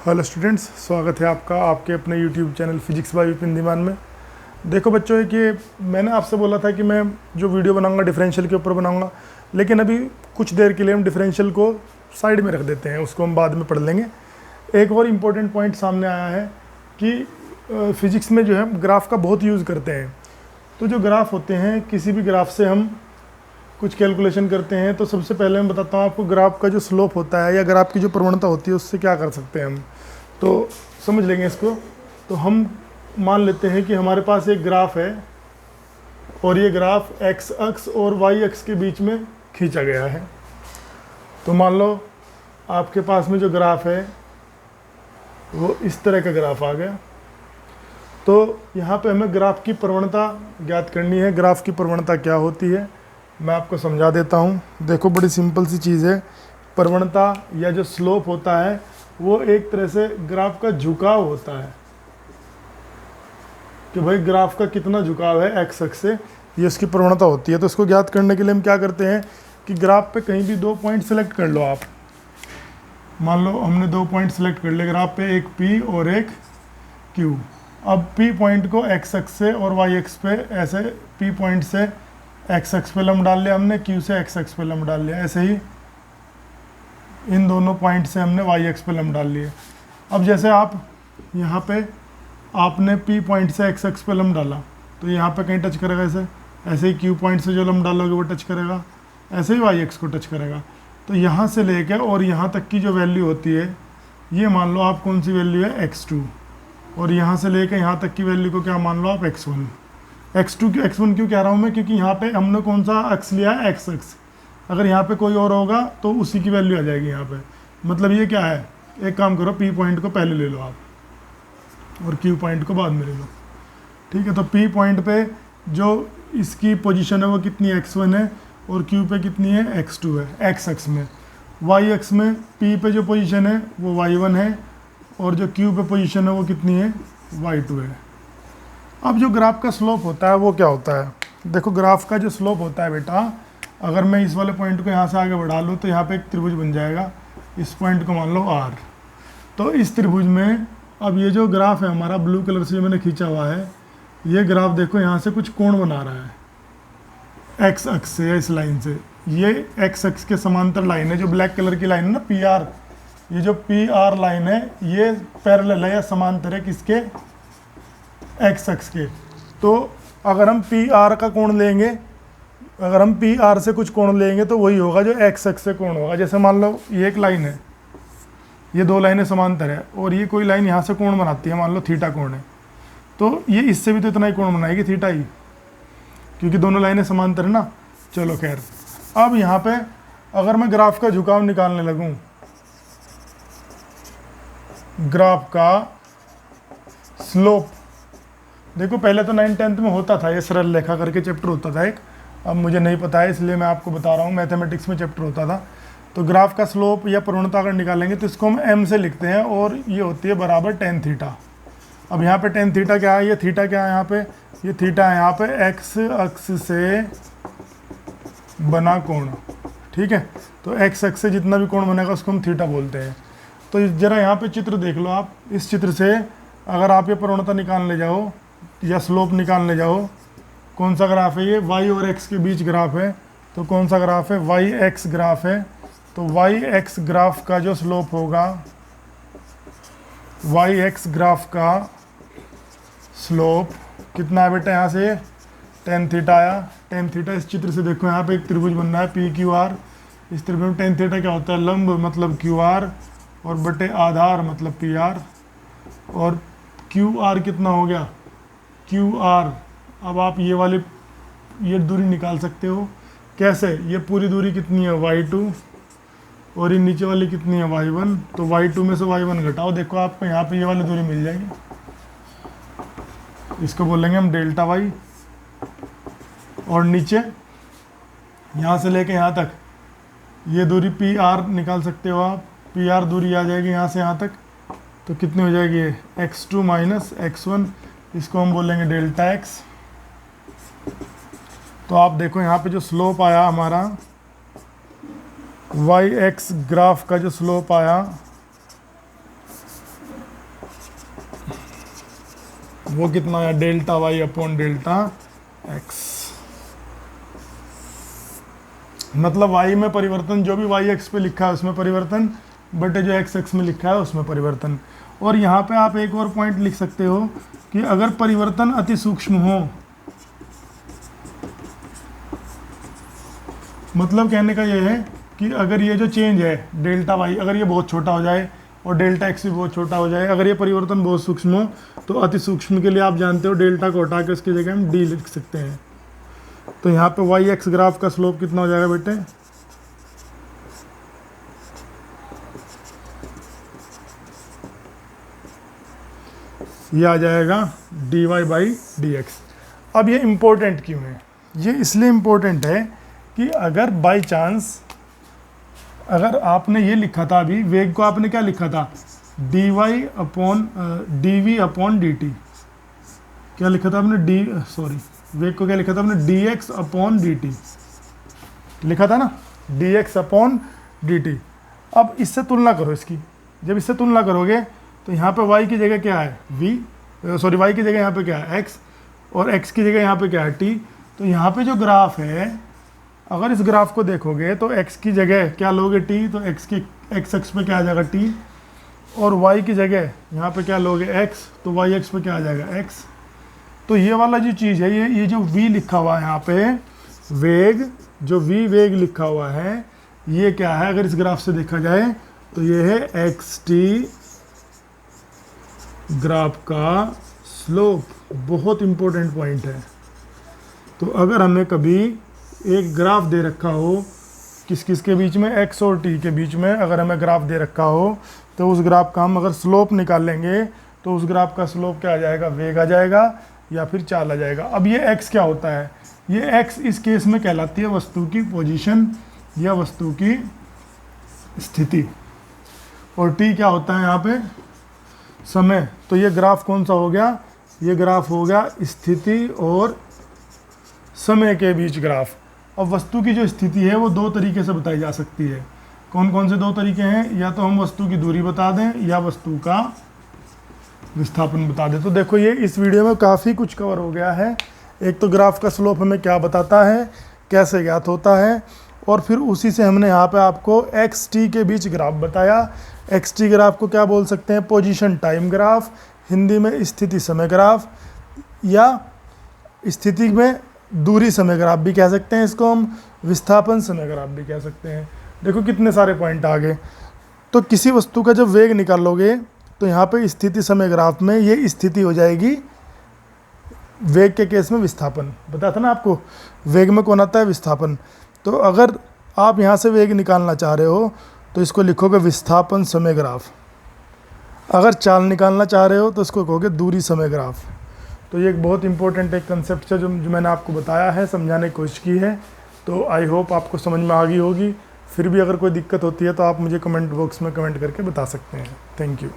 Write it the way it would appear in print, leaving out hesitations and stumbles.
Hello students, स्वागत है आपका आपके अपने YouTube channel physics bye Vipin Dhiman में। देखो बच्चों, है कि मैंने आपसे बोला था कि मैं जो वीडियो बनाऊंगा डिफरेंशियल के ऊपर बनाऊंगा, लेकिन अभी कुछ देर के लिए हम डिफरेंशियल को साइड में रख देते हैं, उसको हम बाद में पढ़ लेंगे। एक और इम्पोर्टेंट पॉइंट सामने आया है कि फिजिक्स में जो है ग्राफ का बहुत यूज़ करते हैं। तो जो ग्राफ होते हैं, किसी भी ग्राफ से हम कुछ कैलकुलेशन करते हैं, तो सबसे पहले मैं बताता हूँ आपको ग्राफ का जो स्लोप होता है या ग्राफ की जो प्रवणता होती है उससे क्या कर सकते हैं हम। तो समझ लेंगे इसको। तो हम मान लेते हैं कि हमारे पास एक ग्राफ है और ये ग्राफ एक्स अक्ष और वाई अक्ष के बीच में खींचा गया है। तो मान लो आपके पास में जो ग्राफ है वो इस तरह का ग्राफ आ गया। तो यहाँ पे हमें ग्राफ की प्रवणता ज्ञात करनी है। ग्राफ की प्रवणता क्या होती है मैं आपको समझा देता हूँ। देखो, बड़ी सिंपल सी चीज़ है। प्रवणता या जो स्लोप होता है वो एक तरह से ग्राफ का झुकाव होता है कि भाई ग्राफ का कितना झुकाव है एक्स अक्ष से, ये उसकी प्रवणता होती है। तो इसको ज्ञात करने के लिए हम क्या करते हैं कि ग्राफ पे कहीं भी 2 पॉइंट सेलेक्ट कर लो आप। मान लो हमने 2 पॉइंट सेलेक्ट कर लिए ग्राफ पे, एक P और एक Q। अब P पॉइंट को एक्स अक्ष से और वाई अक्ष पे ऐसे P पॉइंट से एक्स अक्ष पे लंब डाल लिया हमने, Q से एक्स अक्ष पे लंब डाल लिया। ऐसे ही इन दोनों पॉइंट से हमने वाई अक्ष पे लंब डाल लिए। अब जैसे आप यहाँ पे आपने P पॉइंट से एक्स अक्ष पे लंब डाला तो यहाँ पे कहीं टच करेगा ऐसे ही Q पॉइंट से जो लंब डालोगे वो टच करेगा, ऐसे ही वाई अक्ष को टच करेगा। तो यहाँ से लेकर और यहाँ तक की जो वैल्यू होती है, ये मान लो आप कौन सी वैल्यू है x2, और यहाँ से लेकर यहाँ तक की वैल्यू को क्या मान लो आप x1। x1 क्यों कह रहा हूँ मैं, क्योंकि यहाँ पे हमने कौन सा अक्ष लिया है, x अक्ष। अगर यहाँ पे कोई और होगा तो उसी की वैल्यू आ जाएगी यहाँ पे। मतलब ये क्या है, एक काम करो, P पॉइंट को पहले ले लो आप और Q पॉइंट को बाद में ले लो। ठीक है, तो P पॉइंट पे जो इसकी पोजीशन है वो कितनी है, x1 है, और Q पे कितनी है, x2 है x अक्ष में। y अक्ष में P पे जो पोजीशन है वो y1 है और जो Q पे पोजीशन है वो कितनी है, y2 है। अब जो ग्राफ का स्लोप होता है वो क्या होता है, देखो ग्राफ का जो स्लोप होता है बेटा, अगर मैं इस वाले पॉइंट को यहाँ से आगे बढ़ा लूँ तो यहाँ पे एक त्रिभुज बन जाएगा। इस पॉइंट को मान लो R। तो इस त्रिभुज में अब ये जो ग्राफ है हमारा ब्लू कलर से जो मैंने खींचा हुआ है, ये ग्राफ देखो यहाँ से कुछ कोण बना रहा है एक्स अक्ष से या इस लाइन से। ये एक्स अक्ष के समांतर लाइन है, जो ब्लैक कलर की लाइन है ना PR, ये जो PR लाइन है ये पैरेलल है या समांतर है किसके, एक्स अक्ष के। तो अगर हम PR का कोण लेंगे, अगर हम PR से कुछ कोण लेंगे तो वही होगा जो एक्स अक्ष से कोण होगा। जैसे मान लो ये एक लाइन है, ये 2 लाइनें समांतर है और ये कोई लाइन यहाँ से कोण बनाती है, मान लो थीटा कोण है, तो ये इससे भी तो इतना ही कोण बनाएगी, थीटा ही, क्योंकि दोनों लाइनें समांतर है ना। चलो खैर, अब यहाँ पे अगर मैं ग्राफ का झुकाव निकालने लगूँ, ग्राफ का स्लोप, देखो पहले तो 9th-10th में होता था, ये सरल रेखा करके चैप्टर होता था एक, अब मुझे नहीं पता है इसलिए मैं आपको बता रहा हूँ, मैथमेटिक्स में चैप्टर होता था। तो ग्राफ का स्लोप या प्रवणता अगर निकालेंगे तो इसको हम m से लिखते हैं और ये होती है बराबर tan थीटा। अब यहाँ पे tan थीटा क्या है, ये थीटा क्या है यहाँ पे, ये थीटा है यहाँ पे x अक्ष से बना कोण। ठीक है, तो x अक्ष से जितना भी कोण बनेगा उसको हम थीटा बोलते हैं। तो जरा यहाँ पे चित्र देख लो आप, इस चित्र से अगर आप ये प्रवणता निकालने जाओ या स्लोप निकालने जाओ, कौन सा ग्राफ है ये, y और x के बीच ग्राफ है, तो कौन सा ग्राफ है, yx ग्राफ है। तो yx ग्राफ का जो स्लोप होगा, yx ग्राफ का स्लोप कितना है बेटा, यहाँ से tan थीटा आया। tan थीटा इस चित्र से देखो, यहाँ पे एक त्रिभुज बन रहा है PQR। इस त्रिभुज में tan थीटा क्या होता है, लंब मतलब QR और बटे आधार मतलब PR, और QR कितना हो गया, QR। अब आप ये दूरी निकाल सकते हो कैसे, ये पूरी दूरी कितनी है y2 और ये नीचे वाली कितनी है y1, तो y2 में से y1 घटाओ, देखो आपको यहाँ पे ये वाली दूरी मिल जाएगी, इसको बोलेंगे हम डेल्टा y। और नीचे यहाँ से लेके यहाँ तक ये दूरी PR निकाल सकते हो आप, PR दूरी आ जाएगी यहाँ से यहाँ तक, तो कितनी हो जाएगी, x2 माइनस x1, इसको हम बोलेंगे डेल्टा x। तो आप देखो यहाँ पे जो स्लोप आया हमारा, yx ग्राफ का जो स्लोप आया वो कितना आया, delta Y upon delta X. मतलब वाई में परिवर्तन, जो भी वाई एक्स पे लिखा है उसमें परिवर्तन, बटे जो एक्स एक्स में लिखा है उसमें परिवर्तन। और यहाँ पे आप एक और पॉइंट लिख सकते हो कि अगर परिवर्तन अति सूक्ष्म हो, मतलब कहने का ये है कि अगर ये जो चेंज है डेल्टा वाई, अगर ये बहुत छोटा हो जाए और डेल्टा एक्स भी बहुत छोटा हो जाए, अगर ये परिवर्तन बहुत सूक्ष्म हो, तो अति सूक्ष्म के लिए आप जानते हो डेल्टा को हटा के उसकी जगह हम डी लिख सकते हैं। तो यहाँ पे वाई एक्स ग्राफ का स्लोप कितना हो जाएगा बेटे, ये आ जाएगा D Y by D X. अब ये इम्पोर्टेंट क्यों है? ये इसलिए इम्पोर्टेंट है कि अगर बाई चांस अगर आपने ये लिखा था, अभी वेग को आपने क्या लिखा था, D Y upon D V upon D T, क्या लिखा था आपने, वेग को क्या लिखा था आपने, D x upon D T लिखा था ना, D x upon D T. अब इससे तुलना करो इसकी, जब इससे तुलना करोगे तो यहाँ पे y की जगह क्या है y की जगह यहाँ पे क्या है x, और x की जगह यहाँ पे क्या है t। तो यहाँ पे जो ग्राफ है, अगर इस ग्राफ को देखोगे तो x की जगह क्या लोगे t, तो x एक्स पे क्या आ जाएगा t, और y की जगह यहाँ पे क्या लोगे x, तो y एक्स पे क्या आ जाएगा x। तो ये वाला जो चीज़ है, ये जो v लिखा हुआ है यहाँ पे, वेग जो v वेग लिखा हुआ है, ये क्या है अगर इस ग्राफ से देखा जाए तो ये है एक्स टी ग्राफ का स्लोप। बहुत इंपॉर्टेंट पॉइंट है। तो अगर हमें कभी एक ग्राफ दे रखा हो किस किस के बीच में, x और t के बीच में अगर हमें ग्राफ दे रखा हो, तो उस ग्राफ का हम अगर स्लोप निकालेंगे तो उस ग्राफ का स्लोप क्या आ जाएगा, वेग आ जाएगा या फिर चाल आ जाएगा। अब ये x क्या होता है, ये x इस केस में कहलाती है वस्तु की पोजीशन या वस्तु की स्थिति, और t क्या होता है यहाँ पे, समय। तो ये ग्राफ कौन सा हो गया, ये ग्राफ हो गया स्थिति और समय के बीच ग्राफ। अब वस्तु की जो स्थिति है वो दो तरीके से बताई जा सकती है। कौन कौन से दो तरीके हैं, या तो हम वस्तु की दूरी बता दें या वस्तु का विस्थापन बता दें। तो देखो ये इस वीडियो में काफ़ी कुछ कवर हो गया है। एक तो ग्राफ का स्लोप हमें क्या बताता है, कैसे ज्ञात होता है, और फिर उसी से हमने यहाँ पे आपको एक्स टी के बीच ग्राफ बताया। एक्स टी ग्राफ को क्या बोल सकते हैं, पोजीशन टाइम ग्राफ, हिंदी में स्थिति समय ग्राफ, या स्थिति में दूरी समय ग्राफ भी कह सकते हैं इसको हम, विस्थापन समय ग्राफ भी कह सकते हैं। देखो कितने सारे पॉइंट आ गए। तो किसी वस्तु का जब वेग निकालोगे तो यहाँ पे स्थिति समय ग्राफ में ये स्थिति हो जाएगी, वेग के केस में विस्थापन। बताया था ना आपको, वेग में कौन आता है, विस्थापन। तो अगर आप यहाँ से वेग निकालना चाह रहे हो तो इसको लिखोगे विस्थापन समय ग्राफ। अगर चाल निकालना चाह रहे हो तो इसको कहोगे दूरी समय ग्राफ। तो ये एक बहुत इंपॉर्टेंट एक कंसेप्ट है जो मैंने आपको बताया है, समझाने की कोशिश की है। तो आई होप आपको समझ में आ गई होगी। फिर भी अगर कोई दिक्कत होती है तो आप मुझे कमेंट बॉक्स में कमेंट करके बता सकते हैं। Thank you.